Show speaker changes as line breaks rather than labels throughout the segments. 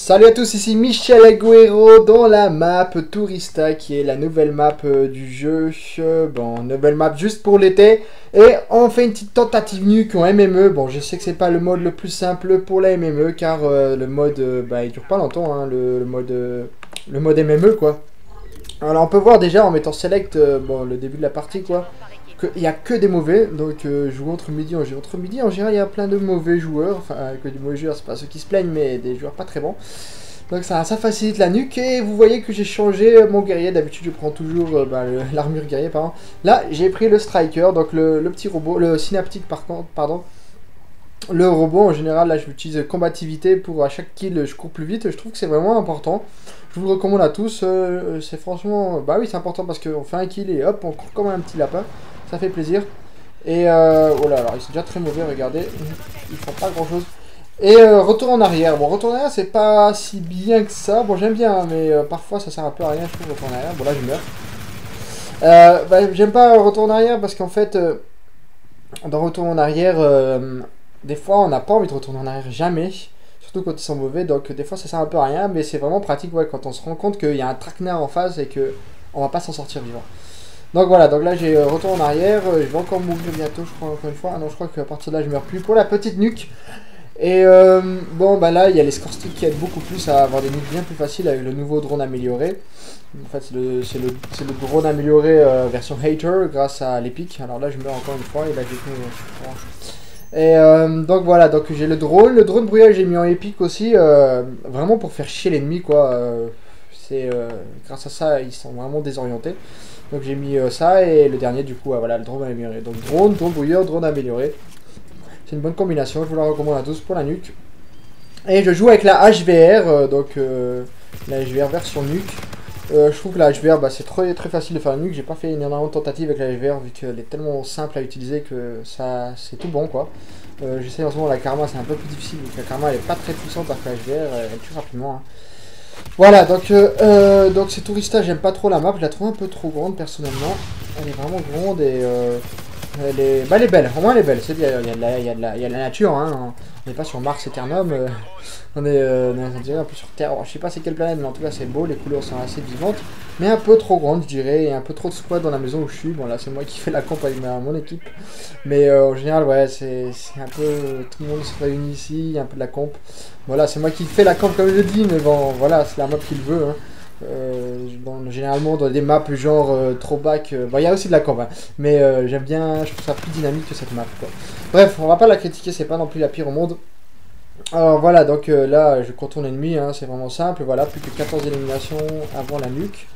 Salut à tous, ici Michel Agüero dans la map Tourista qui est la nouvelle map du jeu. Bon, nouvelle map juste pour l'été. Et on fait une petite tentative nuque en MME. Bon, je sais que c'est pas le mode le plus simple pour la MME car le mode, il dure pas longtemps, hein, le mode MME quoi. Alors on peut voir déjà en mettant select, bon, le début de la partie quoi. Il n'y a que des mauvais, donc je joue entre midi, en général il y a plein de mauvais joueurs, enfin que des mauvais joueurs, c'est pas ceux qui se plaignent, mais des joueurs pas très bons. Donc ça facilite la nuque, et vous voyez que j'ai changé mon guerrier, d'habitude je prends toujours l'armure guerrier, pardon. Là j'ai pris le striker, donc le petit robot, le synaptique par contre, pardon. Le robot en général, là je l'utilise combativité pour à chaque kill je cours plus vite, je trouve que c'est vraiment important. Je vous le recommande à tous, c'est franchement, bah oui c'est important parce qu'on fait un kill et hop on court comme un petit lapin. Ça fait plaisir. Et oh là, alors ils sont déjà très mauvais, regardez. Ils font pas grand chose. Et retour en arrière. Bon, retour en arrière, c'est pas si bien que ça. Bon, j'aime bien, hein, mais parfois ça sert un peu à rien, je trouve, retour en arrière. Bon, là, je meurs. J'aime pas retour en arrière parce qu'en fait, dans retour en arrière, des fois, on n'a pas envie de retourner en arrière, jamais. Surtout quand ils sont mauvais, donc des fois, ça sert un peu à rien. Mais c'est vraiment pratique, ouais, quand on se rend compte qu'il y a un traquenard en face et que on va pas s'en sortir vivant. Donc voilà, donc là j'ai retour en arrière, je vais encore mourir bientôt je crois encore une fois, ah non je crois qu'à partir de là je meurs plus pour la petite nuque. Et bon bah là il y a les score sticks qui aident beaucoup plus à avoir des nuques bien plus faciles avec le nouveau drone amélioré. En fait c'est le drone amélioré version hater grâce à l'epic, alors là je meurs encore une fois et là j'ai tout... donc voilà, donc j'ai le drone brouillage j'ai mis en épique aussi, vraiment pour faire chier l'ennemi quoi, grâce à ça ils sont vraiment désorientés. Donc j'ai mis ça et le dernier du coup, voilà, le drone amélioré. Donc drone brouilleur, drone amélioré. C'est une bonne combinaison, je vous la recommande à tous pour la nuque. Et je joue avec la HVR, la HVR version nuque. Je trouve que la HVR, c'est très facile de faire la nuque. J'ai pas fait énormément de tentatives avec la HVR vu qu'elle est tellement simple à utiliser que ça c'est tout bon quoi. J'essaie en ce moment la Karma, c'est un peu plus difficile vu que la Karma elle est pas très puissante parce que la HVR elle tue rapidement. Hein. Voilà, donc c'est Tourista, j'aime pas trop la map, je la trouve un peu trop grande personnellement. Elle est vraiment grande et elle est belle, au moins elle est belle, c'est bien, il y a de la nature, hein. On n'est pas sur Mars Eternum, on est un peu sur Terre, alors, je sais pas c'est quelle planète, mais en tout cas c'est beau, les couleurs sont assez vivantes, mais un peu trop grande je dirais, et un peu trop de squad dans la maison où je suis. Bon là c'est moi qui fais la camp avec mon équipe, mais en général ouais c'est un peu, tout le monde se réunit ici, il y a un peu de la camp. Voilà, c'est moi qui fais la camp comme je dis, mais bon voilà, c'est la map qui le veut. Hein. Généralement dans des maps genre throwback, il y a aussi de la camp, hein, mais j'aime bien, je trouve ça plus dynamique que cette map quoi. Bref, on va pas la critiquer, c'est pas non plus la pire au monde. Alors voilà, donc là je contourne l'ennemi, hein, c'est vraiment simple, voilà, plus que 14 éliminations avant la nuque.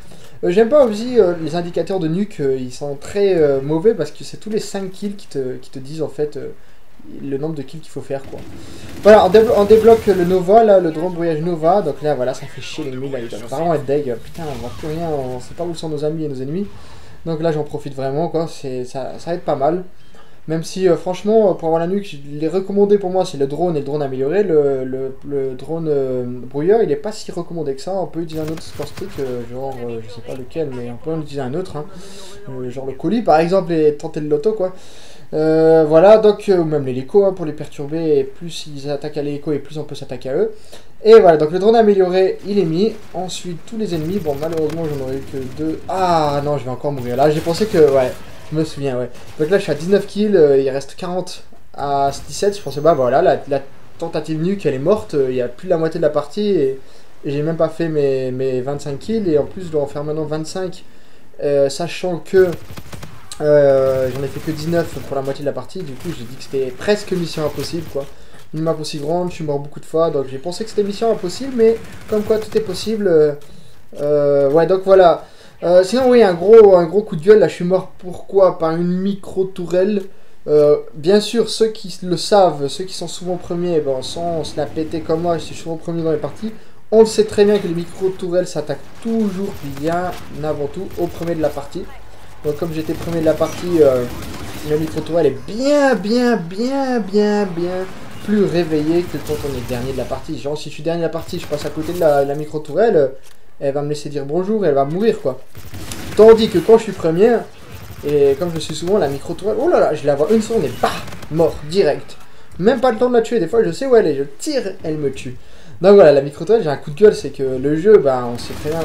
J'aime pas aussi les indicateurs de nuque, ils sont très mauvais parce que c'est tous les 5 kills qui te disent en fait le nombre de kills qu'il faut faire quoi. Voilà, on débloque le Nova, là, le drone brouillage Nova, donc là voilà, ça fait chier l'ennemi, là, il doit vraiment être deg, putain on voit plus rien, on sait pas où sont nos amis et nos ennemis. Donc là j'en profite vraiment quoi, ça aide pas mal. Même si franchement pour avoir la nuque, les recommandés pour moi c'est le drone et le drone amélioré, le drone brouilleur il est pas si recommandé que ça, on peut utiliser un autre score stick, genre je sais pas lequel mais on peut en utiliser un autre, hein. Genre le colis par exemple et tenter le loto quoi. Voilà, donc même l'hélico hein, pour les perturber, et plus ils attaquent à l'hélico et plus on peut s'attaquer à eux. Et voilà, donc le drone amélioré il est mis. Ensuite tous les ennemis, bon malheureusement j'en aurais eu que 2. Ah non je vais encore mourir, là j'ai pensé que, ouais, je me souviens, ouais. Donc là je suis à 19 kills, il reste 40 à 17, je pensais bah voilà, la tentative nuque elle est morte, il y a plus de la moitié de la partie et j'ai même pas fait mes 25 kills et en plus je dois en faire maintenant 25, sachant que j'en ai fait que 19 pour la moitié de la partie, du coup j'ai dit que c'était presque mission impossible quoi. Une map aussi grande, je suis mort beaucoup de fois, donc j'ai pensé que c'était mission impossible, mais comme quoi tout est possible. Ouais donc voilà. Sinon oui un gros coup de gueule, là je suis mort pourquoi? Par une micro tourelle. Bien sûr ceux qui le savent, ceux qui sont souvent premiers, ben, sans se la péter comme moi, je suis souvent premier dans les parties. On le sait très bien que les micro tourelles s'attaquent toujours bien avant tout au premier de la partie. Donc comme j'étais premier de la partie, la micro-tourelle est bien plus réveillée que quand on est dernier de la partie. Genre si je suis dernier de la partie, je passe à côté de la micro-tourelle, elle va me laisser dire bonjour et elle va mourir quoi. Tandis que quand je suis premier, et comme je suis souvent la micro-tourelle, oh là là, je la vois une seconde et bah, mort, direct. Même pas le temps de la tuer, des fois je sais où elle est, je tire, elle me tue. Donc voilà, la micro-troll, j'ai un coup de gueule, c'est que le jeu, bah, on sait très bien,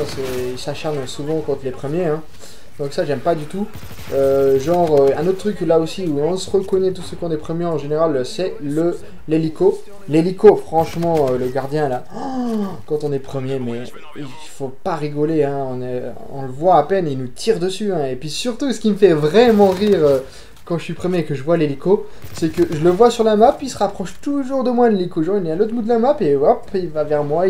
il s'acharne souvent contre les premiers, hein. Donc ça, j'aime pas du tout. Un autre truc là aussi, où on se reconnaît tous ceux qui ont des premiers en général, c'est l'hélico. L'hélico, franchement, le gardien là, oh, quand on est premier, mais il faut pas rigoler, hein, on le voit à peine, il nous tire dessus, hein. Et puis surtout, ce qui me fait vraiment rire... quand je suis premier et que je vois l'hélico, c'est que je le vois sur la map, il se rapproche toujours de moi l'hélico, genre il est à l'autre bout de la map et hop, il va vers moi,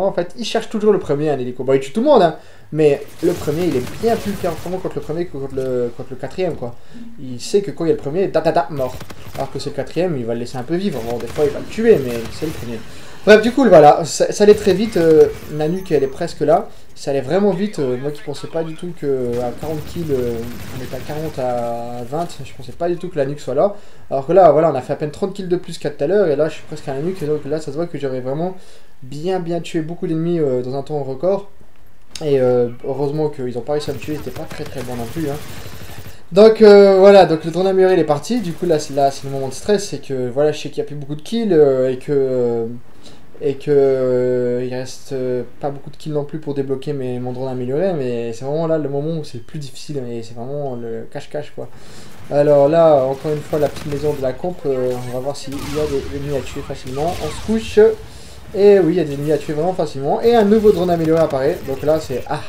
en fait il cherche toujours le premier un hélico, bon il tue tout le monde hein, mais le premier il est bien plus performant contre le premier que contre le quatrième quoi, il sait que quand il y a le premier, mort, alors que c'est le quatrième, il va le laisser un peu vivre, bon des fois il va le tuer mais c'est le premier. Bref, du coup, voilà, ça allait très vite, la nuque elle est presque là, ça allait vraiment vite, moi qui pensais pas du tout qu'à 40 kills, on était à 40 à 20, je pensais pas du tout que la nuque soit là, alors que là, voilà, on a fait à peine 30 kills de plus qu'à tout à l'heure, et là je suis presque à la nuque, et donc là ça se voit que j'avais vraiment bien tué beaucoup d'ennemis dans un temps record, et heureusement qu'ils ont pas réussi à me tuer, c'était pas très bon non plus, hein. Donc voilà, donc le drone amélioré il est parti, du coup là c'est le moment de stress, c'est que voilà, je sais qu'il n'y a plus beaucoup de kills, il reste pas beaucoup de kills non plus pour débloquer mon drone amélioré, mais c'est vraiment là le moment où c'est le plus difficile, et c'est vraiment le cache-cache quoi. Alors là, encore une fois, la petite maison de la comp, on va voir s'il y a des ennemis à tuer facilement. On se couche, et oui, il y a des ennemis à tuer vraiment facilement, et un nouveau drone amélioré apparaît, donc là c'est... Ah,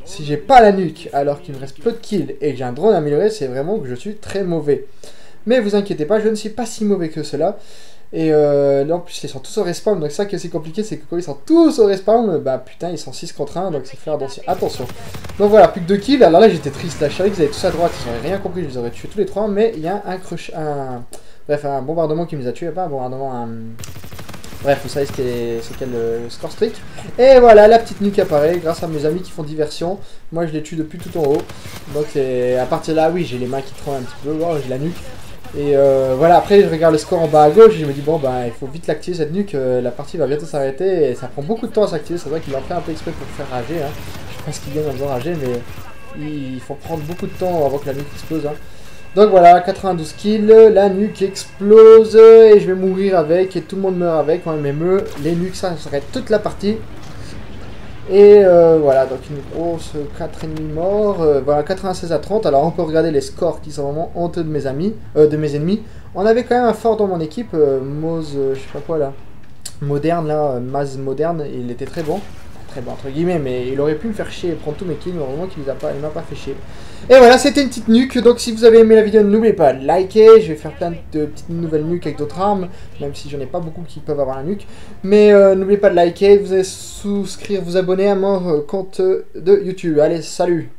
si j'ai pas la nuque alors qu'il me reste peu de kills et que j'ai un drone amélioré, c'est vraiment que je suis très mauvais. Mais vous inquiétez pas, je ne suis pas si mauvais que cela. Et là en plus ils sont tous au respawn, donc ça qui est assez compliqué, c'est que quand ils sont tous au respawn, bah putain ils sont 6 contre 1, donc c'est faire attention. Donc voilà, plus que 2 kills, alors là j'étais triste, là je savais qu'ils avaient tous à droite, ils n'auraient rien compris, je les aurais tués tous les trois, mais il y a un bombardement qui nous a tués, pas un bombardement, bref, vous savez c'est quel score streak. Et voilà, la petite nuque apparaît grâce à mes amis qui font diversion. Moi je les tue depuis tout en haut. Donc à partir de là, oui, j'ai les mains qui tremblent un petit peu, oh, j'ai la nuque. Et voilà, après je regarde le score en bas à gauche et je me dis bon bah il faut vite l'activer cette nuque, la partie va bientôt s'arrêter et ça prend beaucoup de temps à s'activer, c'est vrai qu'il en fait un peu exprès pour faire rager, hein. Je pense qu'il gagne en faisant rager, mais il faut prendre beaucoup de temps avant que la nuque explose, hein. Donc voilà, 92 kills, la nuque explose et je vais mourir avec et tout le monde meurt avec quand même, les nuques ça s'arrête toute la partie. Et voilà, donc une grosse 4 ennemis morts, voilà 96 à 30, alors on peut regarder les scores qui sont vraiment honteux de mes ennemis. On avait quand même un fort dans mon équipe, Moz, je sais pas quoi là, moderne là, Maz moderne, il était très bon entre guillemets, mais il aurait pu me faire chier et prendre tous mes kills, mais heureusement qu'il m'a pas fait chier. Et voilà, c'était une petite nuque, donc si vous avez aimé la vidéo, n'oubliez pas de liker, je vais faire plein de petites nouvelles nuques avec d'autres armes, même si j'en ai pas beaucoup qui peuvent avoir la nuque, mais n'oubliez pas de liker, vous allez souscrire, vous abonner à mon compte de YouTube. Allez, salut!